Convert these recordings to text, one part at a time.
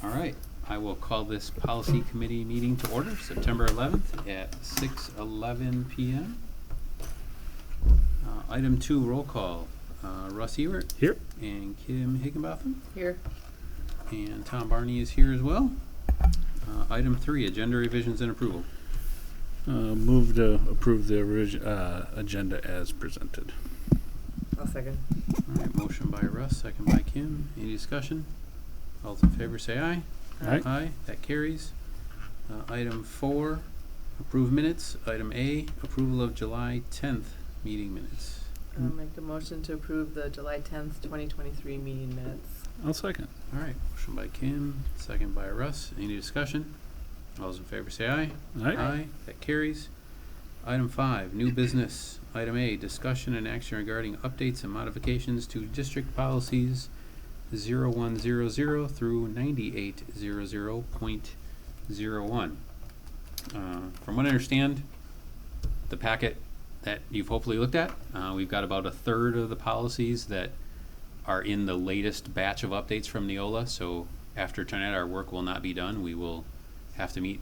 All right, I will call this policy committee meeting to order, September 11th at 6:11 p.m. Item 2, roll call. Russ Ewert. Here. And Kim Higginbotham. Here. And Tom Barney is here as well. Item 3, agenda revisions and approval. Move to approve the agenda as presented. I'll second. All right, motion by Russ, second by Kim. Any discussion? All those in favor say aye. Aye. Aye, that carries. Item 4, approve minutes. Item A, approval of July 10th meeting minutes. I'll make the motion to approve the July 10th, 2023 meeting minutes. I'll second. All right, motion by Kim, second by Russ. Any discussion? All those in favor say aye. Aye. Aye, that carries. Item 5, new business. Item A, discussion and action regarding updates and modifications to district policies 0100 through 9800.01. From what I understand, the packet that you've hopefully looked at, we've got about a third of the policies that are in the latest batch of updates from Neola. So after tonight, our work will not be done. We will have to meet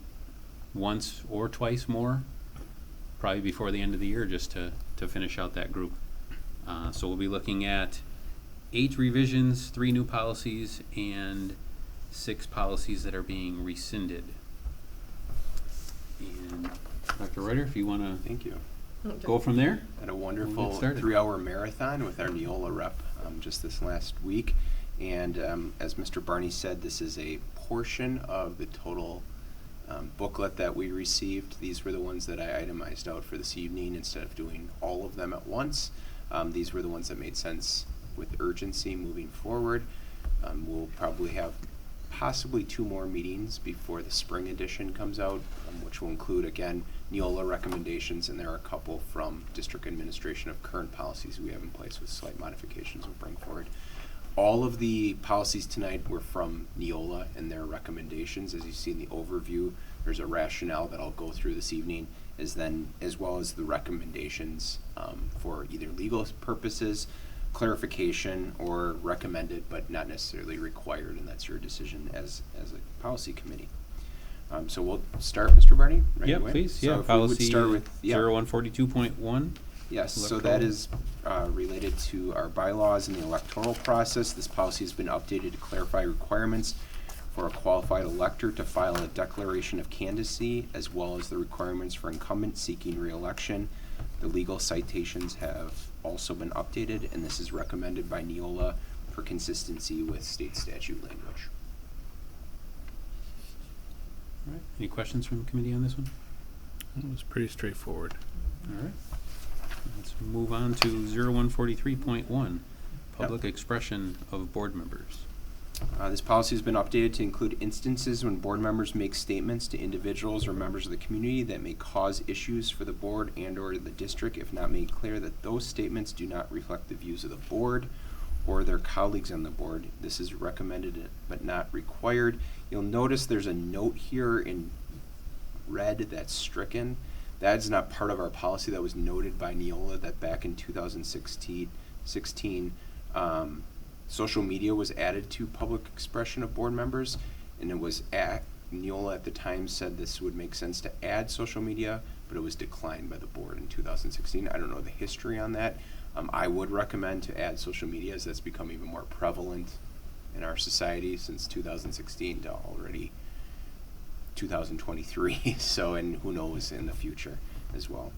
once or twice more, probably before the end of the year, just to finish out that group. So we'll be looking at 8 revisions, 3 new policies, and 6 policies that are being rescinded. And Dr. Reuter, if you want to Thank you. go from there. Had a We'll wonderful get started. 3-hour marathon with our Neola rep just this last week. And as Mr. Barney said, this is a portion of the total booklet that we received. These were the ones that I itemized out for this evening instead of doing all of them at once. These were the ones that made sense with urgency moving forward. We'll probably have possibly 2 more meetings before the spring edition comes out, which will include, again, Neola recommendations, and there are a couple from district administration of current policies we have in place with slight modifications we'll bring forward. All of the policies tonight were from Neola and their recommendations. As you see in the overview, there's a rationale that I'll go through this evening, as well as the recommendations for either legal purposes, clarification, or recommended but not necessarily required, and that's your decision as a policy committee. So we'll start, Mr. Barney, right Yep, away. please. So Yeah, if we would policy start with 0142.1. Yes, so Electoral. that is related to our bylaws and the electoral process. This policy has been updated to clarify requirements for a qualified elector to file a declaration of candidacy, as well as the requirements for incumbents seeking re-election. The legal citations have also been updated, and this is recommended by Neola for consistency with state statute language. All right. Any questions from the committee on this one? It was pretty straightforward. All right. Let's move on to 0143.1, public expression of board members. This policy has been updated to include instances when board members make statements to individuals or members of the community that may cause issues for the board and/or the district if not made clear that those statements do not reflect the views of the board or their colleagues on the board. This is recommended but not required. You'll notice there's a note here in red that's stricken. That is not part of our policy. That was noted by Neola that back in 2016, social media was added to public expression of board members, and it was Neola at the time said this would make sense to add social media, but it was declined by the board in 2016. I don't know the history on that. I would recommend to add social media, as that's become even more prevalent in our society since 2016 to already 2023. So, and who knows in the future as well.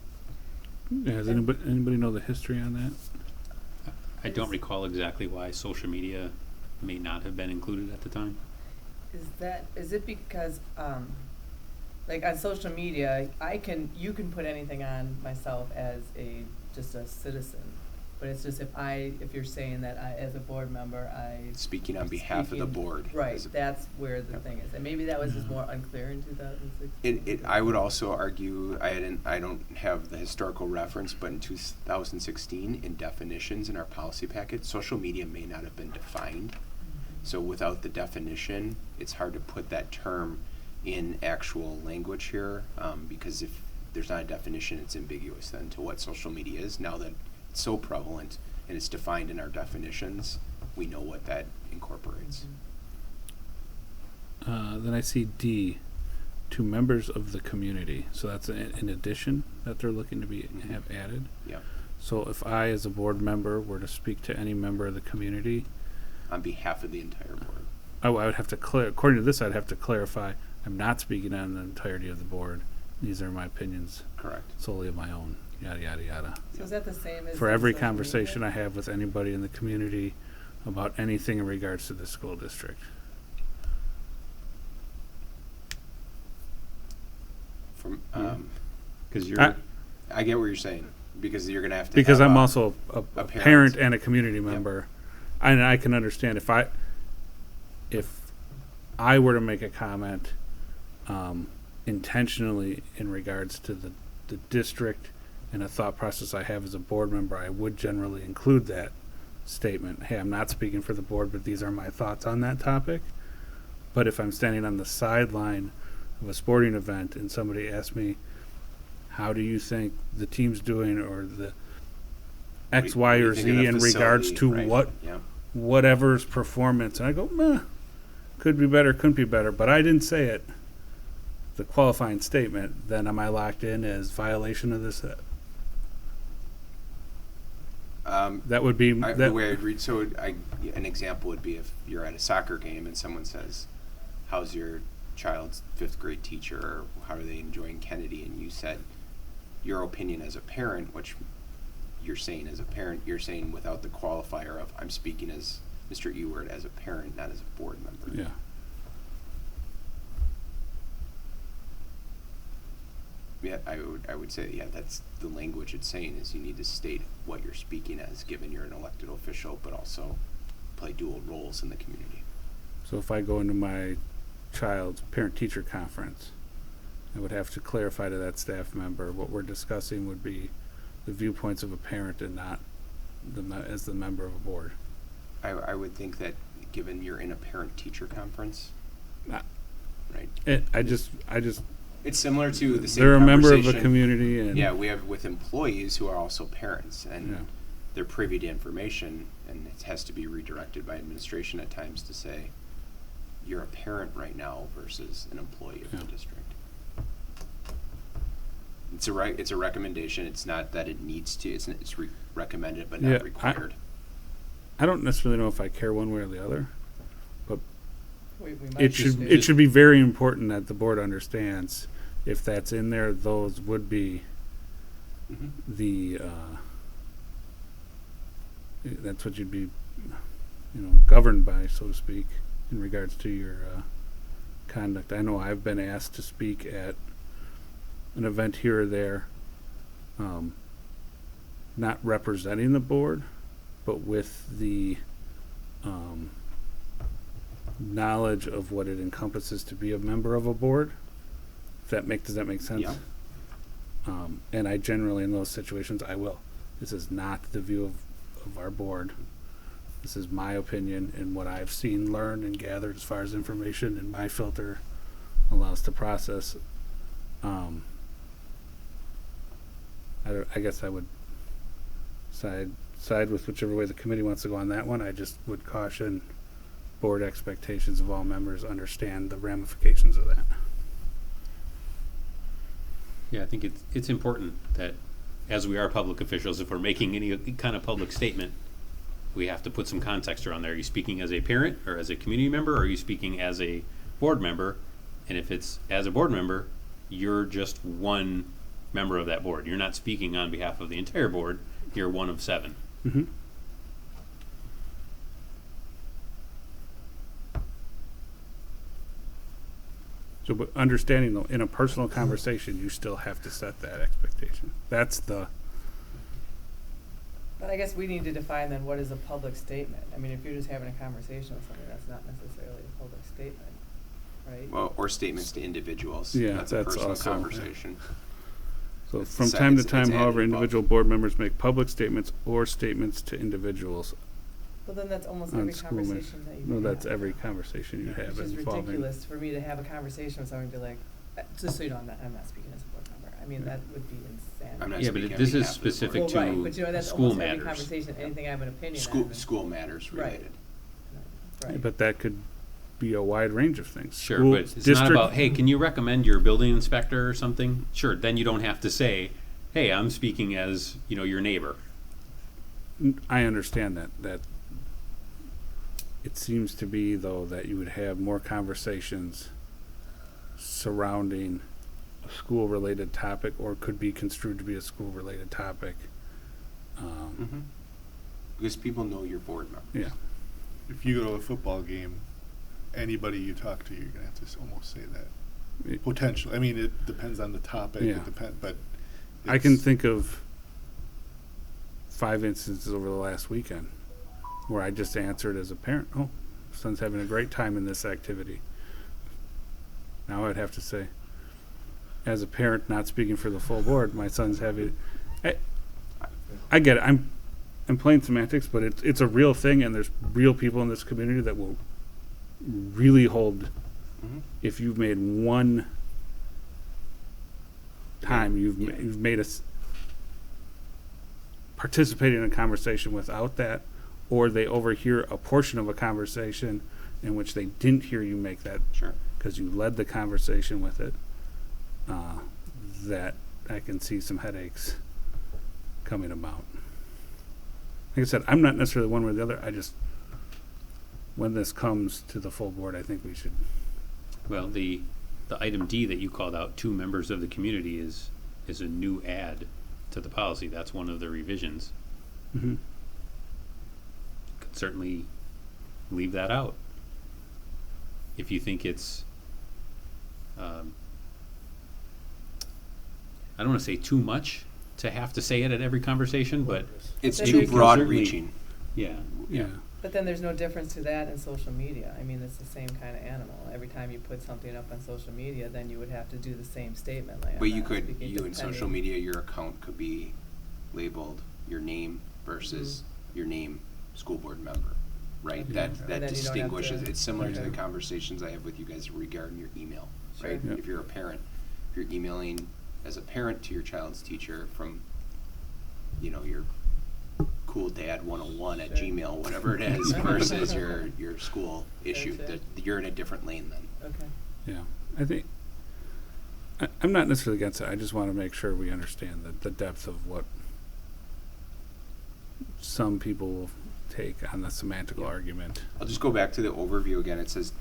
Yeah, does anybody know the history on that? I don't recall exactly why social media may not have been included at the time. Is it because, like on social media, you can put anything on myself as just a citizen, but it's just if you're saying that as a board member, Speaking on behalf of the board. Right, that's where the thing is. And maybe that was just more unclear in 2016. I would also argue, I don't have the historical reference, but in 2016, in definitions in our policy packet, social media may not have been defined. So without the definition, it's hard to put that term in actual language here, because if there's not a definition, it's ambiguous then to what social media is. Now that it's so prevalent and it's defined in our definitions, we know what that incorporates. Then I see D, to members of the community. So that's an addition that they're looking to have added. Yeah. So if I, as a board member, were to speak to any member of the community, On behalf of the entire board. I would have to according to this, I'd have to clarify, I'm not speaking on the entirety of the board. These are my opinions Correct. solely of my own, yada, yada, yada. So is that the same as? For in every social conversation media? I have with anybody in the community about anything in regards to the school district. From, Yeah. Because you're, I get what you're saying, because you're gonna have to. Because have I'm a- also a a parent parent. and a community member. And I can understand if I were to make a comment intentionally in regards to the district and a thought process I have as a board member, I would generally include that statement. Hey, I'm not speaking for the board, but these are my thoughts on that topic. But if I'm standing on the sideline of a sporting event and somebody asks me, how do you think the team's doing, or the X, What Y, do you or think Z of the in regards facility, to right, yeah. whatever's performance, and I go, meh, could be better, couldn't be better, but I didn't say it, the qualifying statement, then am I locked in as violation of this? That would be, The way I'd read, so an example would be if you're at a soccer game and someone says, how's your child's 5th grade teacher, or how are they enjoying Kennedy, and you said your opinion as a parent, which you're saying as a parent, you're saying without the qualifier of, I'm speaking as Mr. Ewert as a parent, not as a board member. yeah. Yeah, I would say, yeah, that's the language it's saying, is you need to state what you're speaking as, given you're an elected official, but also play dual roles in the community. So if I go into my child's parent-teacher conference, I would have to clarify to that staff member what we're discussing would be the viewpoints of a parent and not as the member of a board. I would think that, given you're in a parent-teacher conference, Not- right? I just, It's similar to the same they're a member of a conversation- community, and Yeah, we have with employees who are also parents, and Yeah. they're privy to information, and it has to be redirected by administration at times to say, you're a parent right now versus an employee of Yeah. the district. It's a recommendation. It's not that it needs to. It's recommended but not Yeah, required. I don't necessarily know if I care one way or the other. We might It just should do- should be very important that the board understands if that's in there, those would be Mhm. the that's what you'd be governed by, so to speak, in regards to your conduct. I know I've been asked to speak at an event here or there, not representing the board, but with the knowledge of what it encompasses to be a member of a board. Does that make sense? Yeah. And I generally, in those situations, I will. This is not the view of our board. This is my opinion and what I've seen, learned, and gathered as far as information and my filter allows to process. I guess I would side with whichever way the committee wants to go on that one. I just would caution board expectations of all members understand the ramifications of that. yeah, I think it's important that, as we are public officials, if we're making any kind of public statement, we have to put some context around there. Are you speaking as a parent or as a community member, or are you speaking as a board member? And if it's as a board member, you're just one member of that board. You're not speaking on behalf of the entire board. You're one of 7. Mm-hmm. So, but understanding though, in a personal conversation, you still have to set that expectation. That's the, But I guess we need to define then what is a public statement. I mean, if you're just having a conversation with somebody, that's not necessarily a public statement, right? Well, or statements to individuals. Yeah, That's a that's personal also- conversation. so It's from the time to sentence, time, it's however, added above. individual board members make public statements or statements to individuals Well, then that's almost on every school matters. conversation that you No, have. that's every conversation you have Which is involving. ridiculous for me to have a conversation with someone and be like, just so you know, I'm not speaking as a board member. I mean, that would be insanity. I'm not Yeah, speaking but on this is behalf of the board. specific Well, to right, but that's school almost every matters. conversation, anything I have an opinion on. School matters Right. related. Right. But that could be a wide range of things. Sure, School but it's not district- about, hey, can you recommend your building inspector or something? Sure, then you don't have to say, hey, I'm speaking as, your neighbor. I understand that it seems to be, though, that you would have more conversations surrounding a school-related topic, or could be construed to be a school-related topic. Because people know your board member. Yeah, If you go to a football game, anybody you talk to, you're gonna have to say that. It- Potentially, I mean, it depends on the topic, Yeah. but. I can it's- think of 5 instances over the last weekend where I just answered as a parent, oh, son's having a great time in this activity. Now I'd have to say, as a parent not speaking for the full board, my son's having, I get it, I'm playing semantics, but it's a real thing, and there's real people in this community that will really hold, Mhm. if you've made one time you've made us participate in a conversation without that, or they overhear a portion of a conversation in which they didn't hear you make that Sure. because you led the conversation with it, that I can see some headaches coming about. Like I said, I'm not necessarily one way or the other. I just, when this comes to the full board, I think we should. Well, the item D that you called out, 2 members of the community, is a new add to the policy. That's one of the revisions. Mm-hmm. Could certainly leave that out. If you think it's, I don't want to say too much to have to say it at every conversation, but It's Then too they can broad certainly- reaching. yeah. Yeah. But then there's no difference to that in social media. I mean, it's the same kind of animal. Every time you put something up on social media, then you would have to do the same statement. Like, But I'm you not could, speaking in social depending- media, your account could be labeled your name versus your name, school board member, right? Yeah. That And then you don't have distinguishes, to- it's similar to the okay. conversations I have with you guys regarding your email, Sure. right? Yep. If you're a parent, if you're emailing as a parent to your child's teacher from, your cool dad 101 at Sure. Gmail, whatever it is, versus your school issue, Gotcha. that you're in a different lane then. Okay. Yeah, I think I'm not necessarily against it. I just want to make sure we understand the depth of what some people will take on the semantical argument. I'll just go back to the overview again. It says,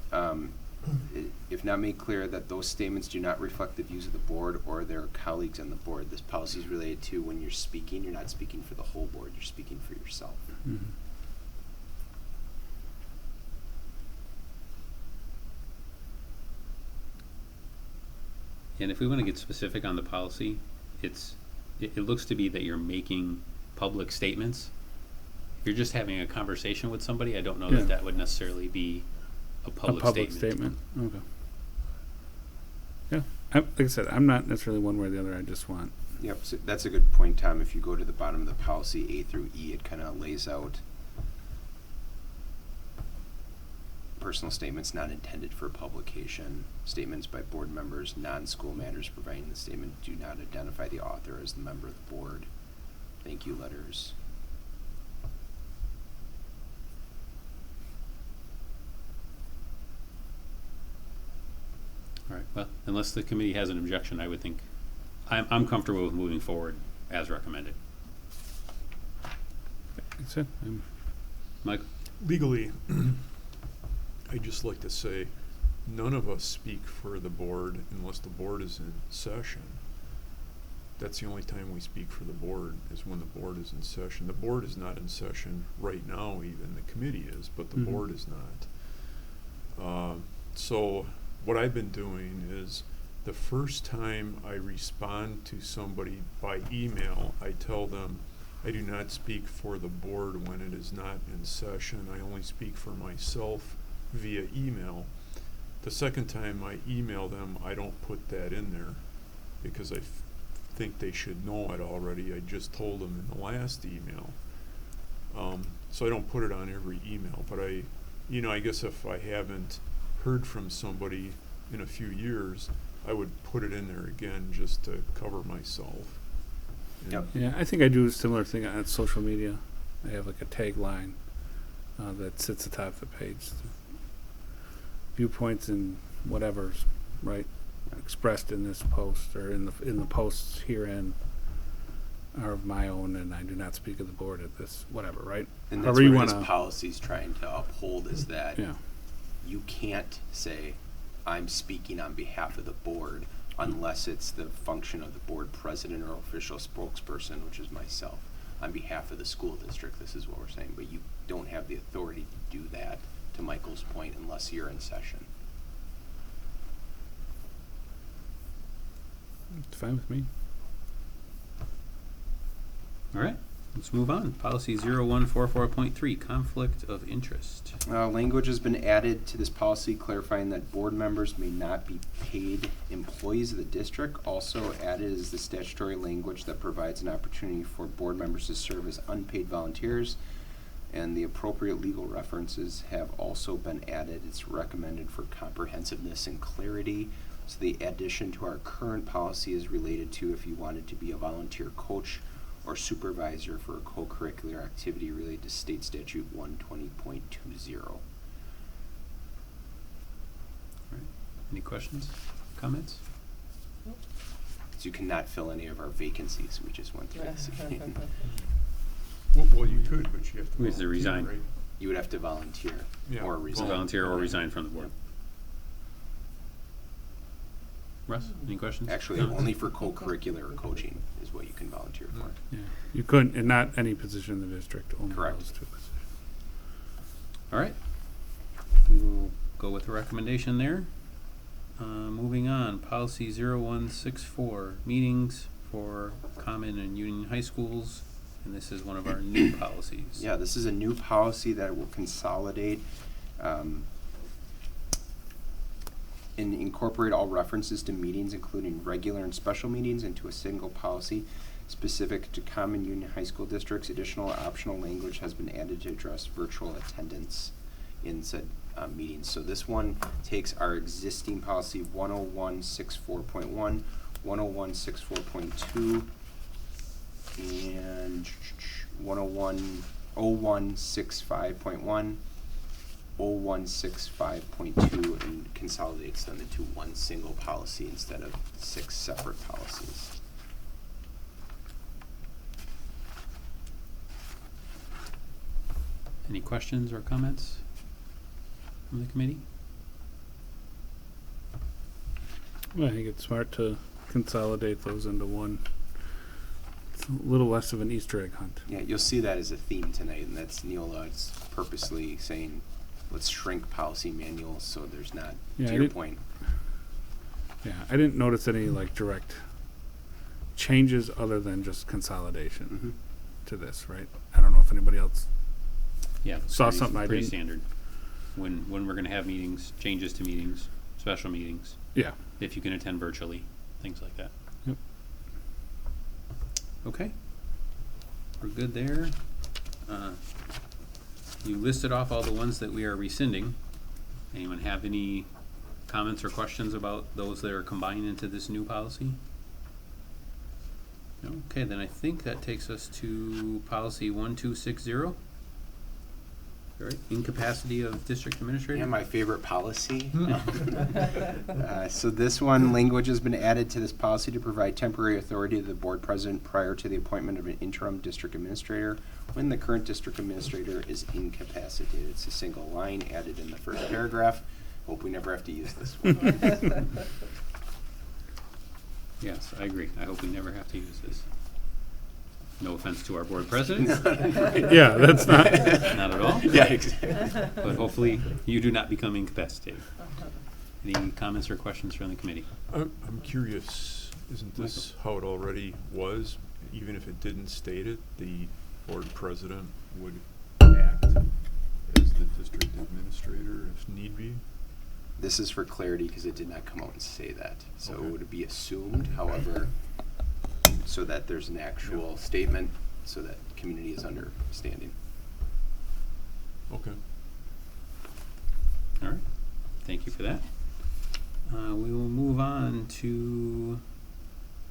if not made clear that those statements do not reflect the views of the board or their colleagues on the board, this policy is related to when you're speaking, you're not speaking for the whole board, you're speaking for yourself. Mhm. And if we want to get specific on the policy, it looks to be that you're making public statements. If you're just having a conversation with somebody, I don't know Yeah. that that would necessarily be a public statement. Okay. Yeah, like I said, I'm not necessarily one way or the other. I just want. Yep, so that's a good point, Tom. If you go to the bottom of the policy, A through E, it kind of lays out personal statements not intended for publication, statements by board members, non-school matters providing the statement do not identify the author as the member of the board, thank you letters. All right, well, unless the committee has an objection, I would think, I'm comfortable with moving forward as recommended. That's it. Mike? Legally, I'd just like to say, none of us speak for the board unless the board is in session. That's the only time we speak for the board, is when the board is in session. The board is not in session right now even, the committee is, but the Mhm. board is not. So what I've been doing is, the first time I respond to somebody by email, I tell them, I do not speak for the board when it is not in session. I only speak for myself via email. The second time I email them, I don't put that in there because I think they should know it already. I just told them in the last email. So I don't put it on every email, but I guess if I haven't heard from somebody in a few years, I would put it in there again just to cover myself. Yep. Yeah, I think I do a similar thing on social media. I have like a tagline that sits atop the page. viewpoints and whatever's, right, expressed in this post or in the posts herein are of my own, and I do not speak of the board at this, whatever, right? And that's However you what his wanna- policy's trying to uphold, is that Yeah. you can't say, I'm speaking on behalf of the board, unless it's the function of the board president or official spokesperson, which is myself. On behalf of the school district, this is what we're saying, but you don't have the authority to do that, to Michael's point, unless you're in session. It's fine with me. All right, let's move on. Policy 0144.3, conflict of interest. Language has been added to this policy clarifying that board members may not be paid employees of the district. Also added is the statutory language that provides an opportunity for board members to serve as unpaid volunteers. And the appropriate legal references have also been added. It's recommended for comprehensiveness and clarity. So the addition to our current policy is related to if you wanted to be a volunteer coach or supervisor for a co-curricular activity related to state statute 120.20. Any questions, comments? So you cannot fill any of our vacancies, we just went through this again. Well, you could, but you have to. We have to volunteer, resign. right? You would have to volunteer Yeah, or resign. Volunteer or resign from the board. Russ, any questions? Actually, comments? only for co-curricular or coaching is what you can volunteer for. Yeah. You couldn't, and not any position in the district, only Correct. those two positions. All right. We will go with the recommendation there. Moving on, policy 0164, meetings for common and union high schools, and this is one of our new policies. Yeah, this is a new policy that will consolidate and incorporate all references to meetings, including regular and special meetings, into a single policy specific to common union high school districts. Additional optional language has been added to address virtual attendance in said meetings. So this one takes our existing policy 10164.1, 10164.2, and 10165.1, 0165.2, and consolidates them into one single policy instead of 6 separate policies. Any questions or comments from the committee? Well, I think it's smart to consolidate those into one. It's a little less of an Easter egg hunt. Yeah, you'll see that as a theme tonight, and that's Neola. It's purposely saying, let's shrink policy manuals so there's not, Yeah, to I your did- point. Yeah, I didn't notice any like direct changes other than just consolidation to this, right? I don't know if anybody else. Yeah, it's Saw pretty- something I pretty didn't- standard. When we're gonna have meetings, changes to meetings, special meetings, Yeah. if you can attend virtually, things like that. Yep. Okay, we're good there. You listed off all the ones that we are rescinding. Anyone have any comments or questions about those that are combined into this new policy? No? Okay, then I think that takes us to policy 1260. All right, incapacity of district administrator? Yeah, my favorite policy. So this one, language has been added to this policy to provide temporary authority to the board president prior to the appointment of an interim district administrator when the current district administrator is incapacitated. It's a single line added in the first paragraph. Hope we never have to use this one. Yes, I agree. I hope we never have to use this. No offense to our board president, Yeah, that's not. not at all. Yeah, exactly. But hopefully you do not become incapacitated. Any comments or questions from the committee? I'm curious, isn't this how it already was? Even if it didn't state it, the board president would act as the district administrator if need be? This is for clarity because it did not come out and say that. So Okay. it would be assumed, however, so that there's an actual statement, so that community is understanding. Okay. All right, thank you for that. We will move on to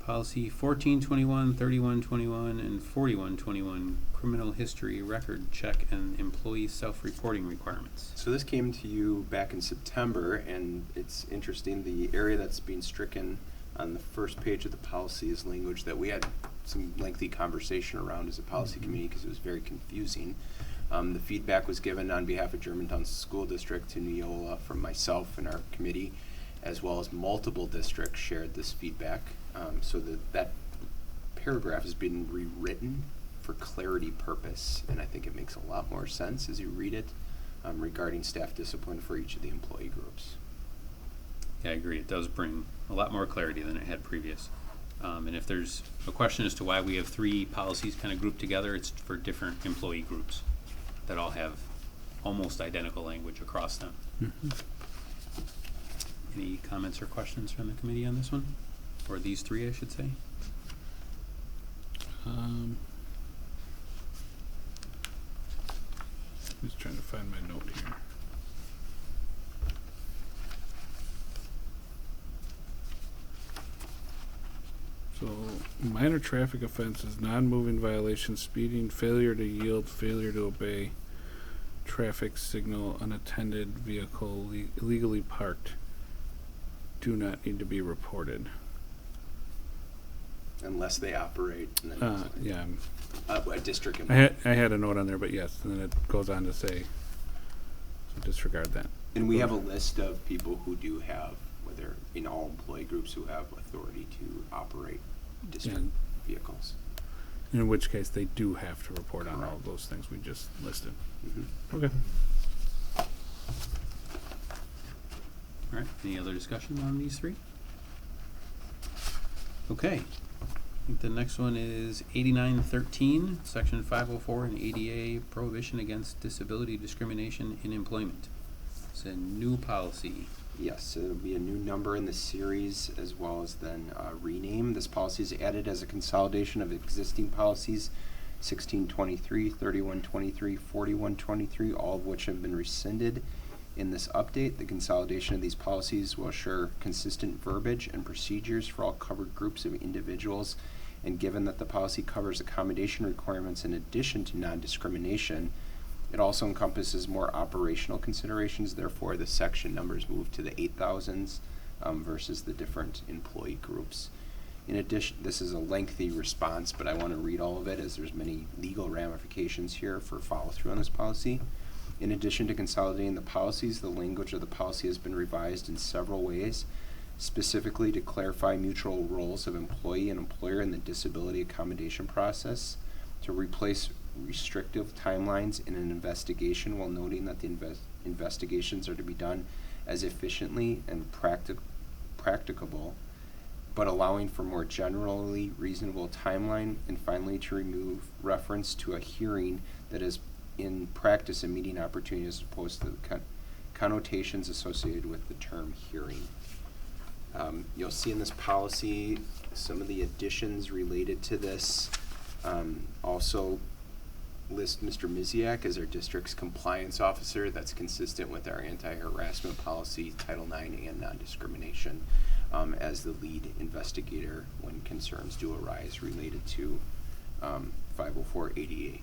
Policy 1421, 3121, and 4121, criminal history record check and employee self-reporting requirements. So this came to you back in September, and it's interesting, the area that's being stricken on the first page of the policy is language that we had some lengthy conversation around as a policy committee because it was very confusing. The feedback was given on behalf of Germantown School District to Neola from myself and our committee, as well as multiple districts shared this feedback. So that paragraph has been rewritten for clarity purpose, and I think it makes a lot more sense as you read it regarding staff discipline for each of the employee groups. Yeah, I agree. It does bring a lot more clarity than it had previous. And if there's a question as to why we have 3 policies kind of grouped together, it's for different employee groups that all have almost identical language across them. Any comments or questions from the committee on this one? Or these 3, I should say? Just trying to find my note here. So, minor traffic offenses, non-moving violations, speeding, failure to yield, failure to obey, traffic signal, unattended vehicle illegally parked, do not need to be reported. Unless they operate in the Yeah, a district. I had a note on there, but yes, and then it goes on to say, so disregard that. And we have a list of people who do have, whether in all employee groups who have authority to operate district vehicles. In which case, they do have to report on all of those things we just listed. Mm-hmm. Okay. All right, any other discussion on these 3? Okay. I think the next one is 8913, Section 504 and ADA, prohibition against disability discrimination in employment. It's a new policy. Yes, it'll be a new number in the series as well as then rename. This policy is added as a consolidation of existing policies 1623, 3123, 4123, all of which have been rescinded. In this update, the consolidation of these policies will assure consistent verbiage and procedures for all covered groups of individuals, and given that the policy covers accommodation requirements in addition to non-discrimination, it also encompasses more operational considerations. Therefore, the section numbers move to the 8,000s versus the different employee groups. In addition, this is a lengthy response, but I want to read all of it as there's many legal ramifications here for follow-through on this policy. In addition to consolidating the policies, the language of the policy has been revised in several ways, specifically to clarify mutual roles of employee and employer in the disability accommodation process, to replace restrictive timelines in an investigation while noting that the investigations are to be done as efficiently and practicable, but allowing for more generally reasonable timeline, and finally to remove reference to a hearing that is in practice a meeting opportunity as opposed to the connotations associated with the term hearing. You'll see in this policy some of the additions related to this. Also list Mr. Miziak as our district's compliance officer. That's consistent with our anti-harassment policy, Title IX, and non-discrimination as the lead investigator when concerns do arise related to 504 ADA.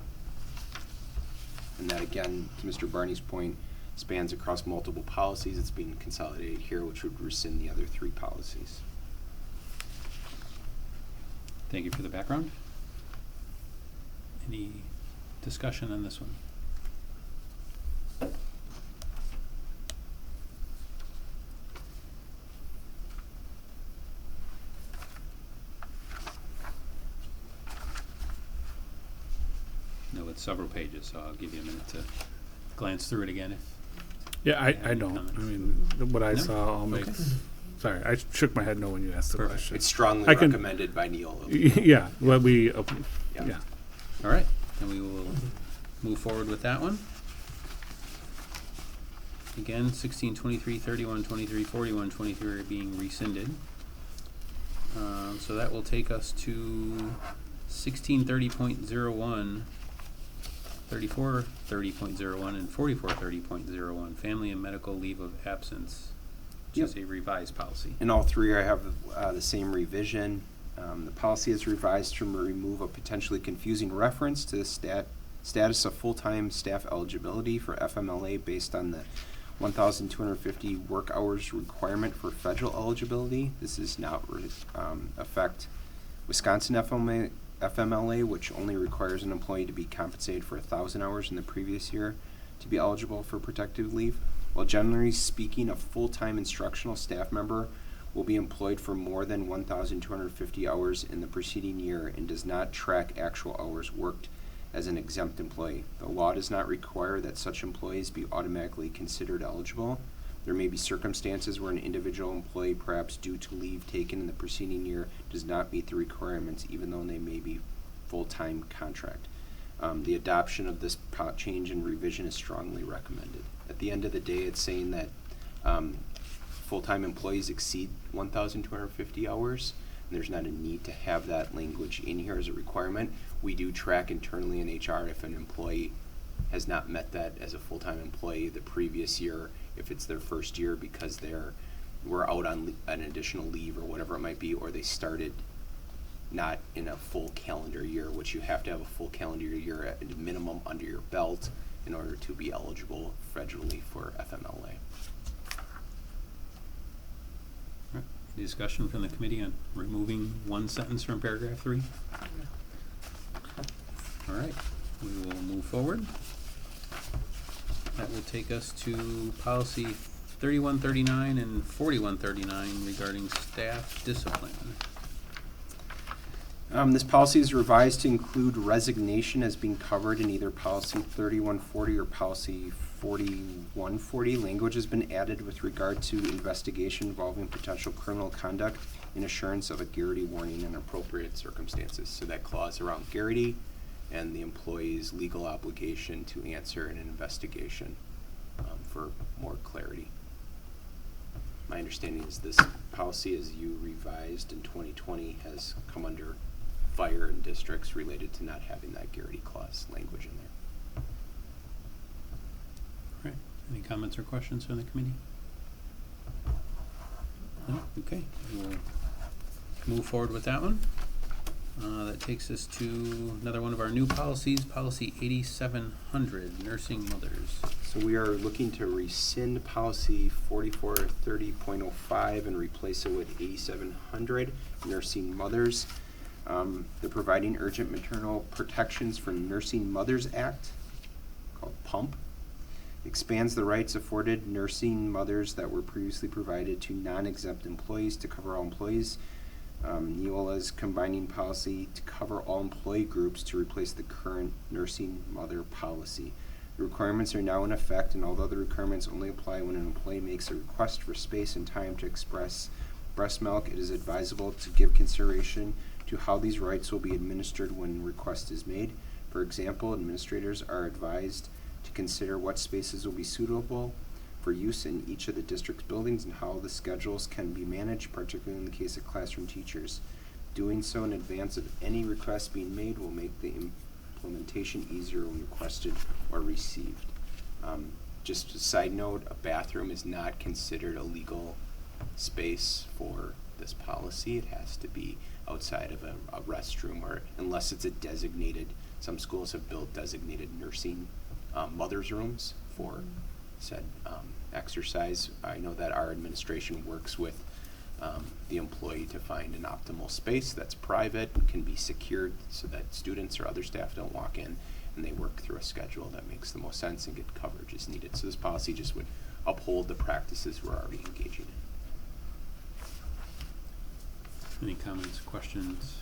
And that, again, to Mr. Barney's point, spans across multiple policies. It's being consolidated here, which would rescind the other 3 policies. Thank you for the background. Any discussion on this one? No, it's several pages, so I'll give you a minute to glance through it again if Yeah, I Any don't. comments? I mean, what I No? saw all makes. Okay. Sorry, I shook my head no when you asked the Perfect. question. It's strongly I can- recommended by Neola. Yeah, what we, Yeah. yeah. All right, then we will move forward with that one. Again, 1623, 3123, 4123 are being rescinded. So that will take us to 1630.01, 3430.01, and 4430.01, family and medical leave of absence, which is a revised policy. In all 3, I have the same revision. The policy is revised to remove a potentially confusing reference to the status of full-time staff eligibility for FMLA based on the 1,250 work hours requirement for federal eligibility. This does not affect Wisconsin FMLA, which only requires an employee to be compensated for 1,000 hours in the previous year to be eligible for protective leave. While generally speaking, a full-time instructional staff member will be employed for more than 1,250 hours in the preceding year and does not track actual hours worked as an exempt employee. The law does not require that such employees be automatically considered eligible. There may be circumstances where an individual employee, perhaps due to leave taken in the preceding year, does not meet the requirements, even though they may be full-time contract. The adoption of this change and revision is strongly recommended. At the end of the day, it's saying that full-time employees exceed 1,250 hours. There's not a need to have that language in here as a requirement. We do track internally in HR if an employee has not met that as a full-time employee the previous year, if it's their first year because were out on an additional leave or whatever it might be, or they started not in a full calendar year, which you have to have a full calendar year at a minimum under your belt in order to be eligible federally for FMLA. Any discussion from the committee on removing one sentence from paragraph 3? All right, we will move forward. That will take us to policy 3139 and 4139 regarding staff discipline. This policy is revised to include resignation as being covered in either policy 3140 or policy 4140. Language has been added with regard to investigation involving potential criminal conduct in assurance of a Garrity warning in appropriate circumstances. So that clause around Garrity and the employee's legal obligation to answer an investigation for more clarity. My understanding is this policy, as you revised in 2020, has come under fire in districts related to not having that Garrity clause language in there. All right, any comments or questions from the committee? No? Okay, we'll move forward with that one. That takes us to another one of our new policies, policy 8700, nursing mothers. So we are looking to rescind policy 4430.05 and replace it with 8700, nursing mothers. The Providing Urgent Maternal Protections for Nursing Mothers Act, called PUMP, expands the rights afforded nursing mothers that were previously provided to non-exempt employees to cover all employees. Neola's combining policy to cover all employee groups to replace the current nursing mother policy. The requirements are now in effect, and although the requirements only apply when an employee makes a request for space and time to express breast milk, it is advisable to give consideration to how these rights will be administered when request is made. For example, administrators are advised to consider what spaces will be suitable for use in each of the district's buildings and how the schedules can be managed, particularly in the case of classroom teachers. Doing so in advance of any request being made will make the implementation easier when requested or received. Just a side note, a bathroom is not considered a legal space for this policy. It has to be outside of a restroom, or unless it's a designated, some schools have built designated nursing mother's rooms for said exercise. I know that our administration works with the employee to find an optimal space that's private, can be secured so that students or other staff don't walk in, and they work through a schedule that makes the most sense and get coverage as needed. So this policy just would uphold the practices we're already engaging in. Any comments, questions,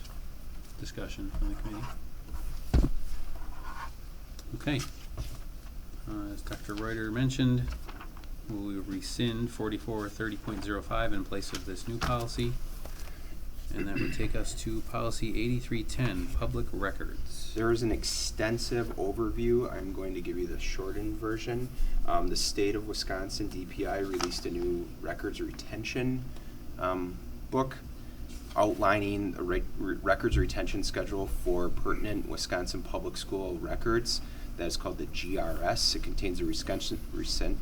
discussion from the committee? Okay. As Dr. Reuter mentioned, we will rescind 4430.05 in place of this new policy. And that would take us to policy 8310, public records. There is an extensive overview. I'm going to give you the shortened version. The state of Wisconsin, DPI, released a new records retention book outlining a records retention schedule for pertinent Wisconsin public school records. That is called the GRS. It contains a retention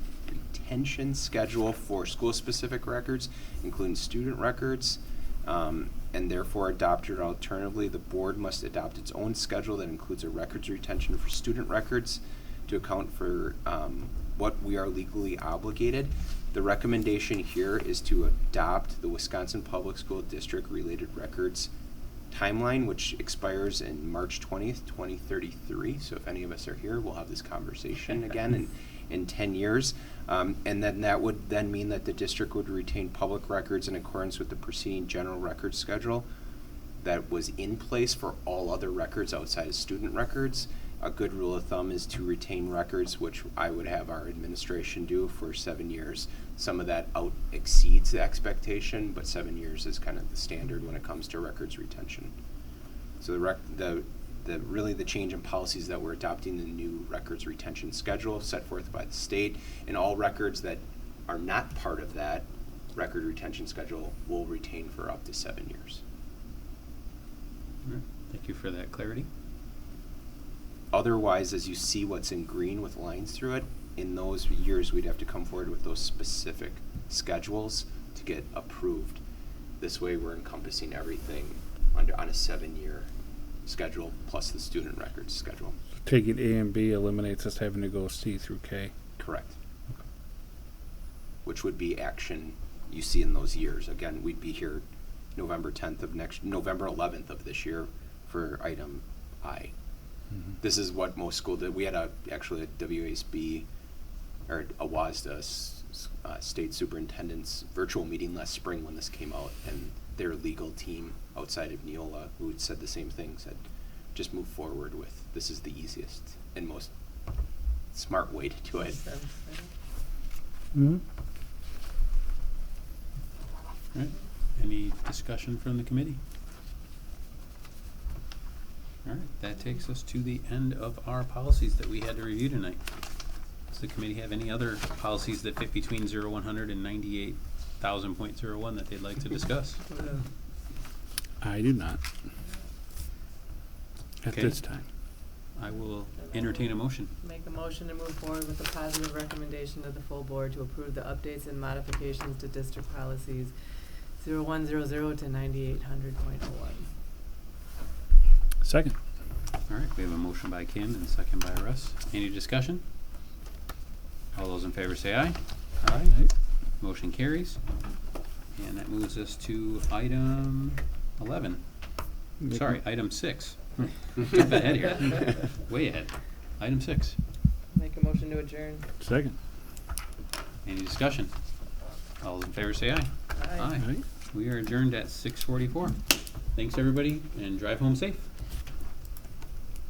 schedule for school-specific records, including student records, and therefore adopted, or alternatively, the board must adopt its own schedule that includes a records retention for student records to account for what we are legally obligated. The recommendation here is to adopt the Wisconsin Public School District related records timeline, which expires in March 20th, 2033. So if any of us are here, we'll have this conversation again in 10 years. And then that would then mean that the district would retain public records in accordance with the preceding general records schedule that was in place for all other records outside of student records. A good rule of thumb is to retain records, which I would have our administration do for 7 years. Some of that exceeds the expectation, but 7 years is kind of the standard when it comes to records retention. So really the change in policies that we're adopting, the new records retention schedule set forth by the state, and all records that are not part of that record retention schedule will retain for up to 7 years. All right. Thank you for that clarity. Otherwise, as you see what's in green with lines through it, in those years we'd have to come forward with those specific schedules to get approved. This way we're encompassing everything on a 7-year schedule plus the student records schedule. Taking A and B eliminates us having to go C through K. Correct. Which would be action you see in those years. Again, we'd be here November 11th of this year for item I. Mm-hmm. This is what most schools did. We had actually a WASB or a WASDA state superintendent's virtual meeting last spring when this came out, and their legal team outside of Neola, who had said the same thing, said just move forward with this is the easiest and most smart way to do it. Makes sense, yeah. Mm-hmm. All right. Any discussion from the committee? All right, that takes us to the end of our policies that we had to review tonight. Does the committee have any other policies that fit between 0100 and 98,000.01 that they'd like to discuss? I do not. At Okay. this time. I will entertain a motion. Make a motion to move forward with a positive recommendation of the full board to approve the updates and modifications to district policies 0100 to 9800.01. Second. All right, we have a motion by Kim and a second by Russ. Any discussion? All those in favor say aye. Aye. Motion carries. And that moves us to item 11. Sorry, item 6. Jump ahead here. Way ahead. Item 6. Make a motion to adjourn. Second. Any discussion? All those in favor say aye. Aye. Aye. We are adjourned at 6:44. Thanks, everybody, and drive home safe.